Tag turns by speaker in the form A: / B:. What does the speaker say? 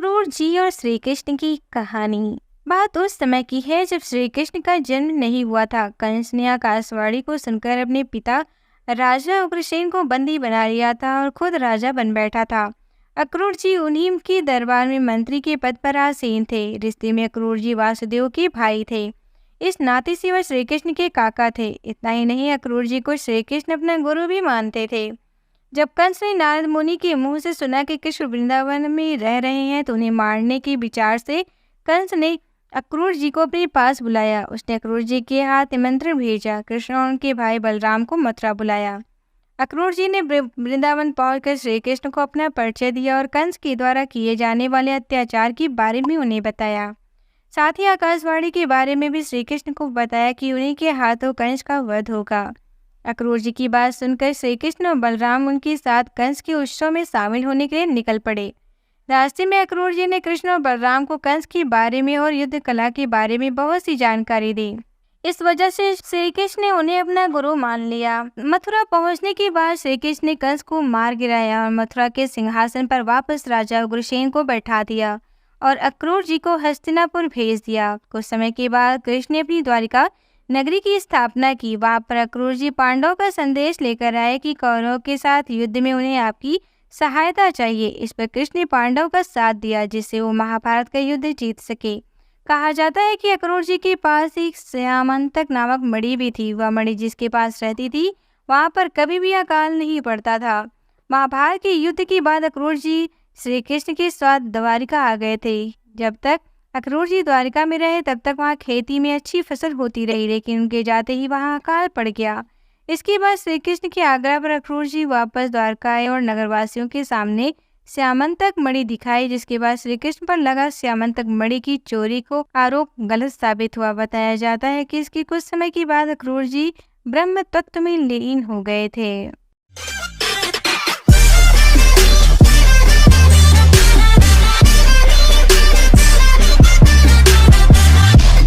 A: अक्रूर जी और श्री कृष्ण की कहानी। बात उस समय की है जब श्री कृष्ण का जन्म नहीं हुआ था। कंस ने आकाशवाणी को सुनकर अपने पिता राजा उग्रसेन को बंदी बना लिया था और खुद राजा बन बैठा था। अक्रूर जी उन्हीं के दरबार में मंत्री के पद पर आसीन थे। रिश्ते में अक्रूर जी वासुदेव के भाई थे। इस नाते से वह श्री कृष्ण के काका थे। इतना ही नहीं, अक्रूर जी को श्री कृष्ण अपना गुरु भी मानते थे। जब कंस ने नारद मुनि के मुंह से सुना कि कृष्ण वृंदावन में रह रहे हैं तो उन्हें मारने के विचार से कंस ने अक्रूर जी को अपने पास बुलाया। उसने अक्रूर जी के हाथ निमंत्रण भेजा। कृष्ण और उनके भाई बलराम को मथुरा बुलाया। अक्रूर जी ने वृंदावन पहुंचकर श्री कृष्ण को अपना परिचय दिया और कंस के द्वारा किए जाने वाले अत्याचार के बारे में उन्हें बताया। साथ ही आकाशवाणी के बारे में भी श्री कृष्ण को बताया कि उन्हीं के हाथों कंस का वध होगा। अक्रूर जी की बात सुनकर श्री कृष्ण और बलराम उनके साथ कंस के उत्सव में शामिल होने के लिए निकल पड़े। रास्ते में अक्रूर जी ने कृष्ण और बलराम को कंस के बारे में और युद्ध कला के बारे में बहुत सी जानकारी दी। इस वजह से श्री कृष्ण ने उन्हें अपना गुरु मान लिया। मथुरा पहुंचने के बाद श्री कृष्ण ने कंस को मार गिराया और मथुरा के सिंहासन पर वापस राजा उग्रसेन को बैठा दिया और अक्रूर जी को हस्तिनापुर भेज दिया। कुछ समय के बाद कृष्ण ने अपनी द्वारिका नगरी की स्थापना की। वहां पर अक्रूर जी पांडवों का संदेश लेकर आए कि कौरवों के साथ युद्ध में उन्हें आपकी सहायता चाहिए। इस पर कृष्ण ने पांडवों का साथ दिया जिससे वो महाभारत का युद्ध जीत सके। कहा जाता है कि अक्रूर जी के पास एक श्यामंतक नामक मणि भी थी। वह मणि जिसके पास रहती थी वहां पर कभी भी अकाल नहीं पड़ता था। महाभारत के युद्ध के बाद अक्रूर जी श्री कृष्ण के साथ द्वारिका आ गए थे। जब तक अक्रूर जी द्वारिका में रहे तब तक वहाँ खेती में अच्छी फसल होती रही, लेकिन उनके जाते ही वहाँ अकाल पड़ गया। इसके बाद श्री कृष्ण के आग्रह पर अक्रूर जी वापस द्वारका आए और नगरवासियों के सामने श्यामंतक मणि दिखाई, जिसके बाद श्री कृष्ण पर लगा श्यामंतक मणि की चोरी को आरोप गलत साबित हुआ। बताया जाता है कि इसके कुछ समय के बाद अक्रूर जी ब्रह्म तत्व में लीन हो गए थे।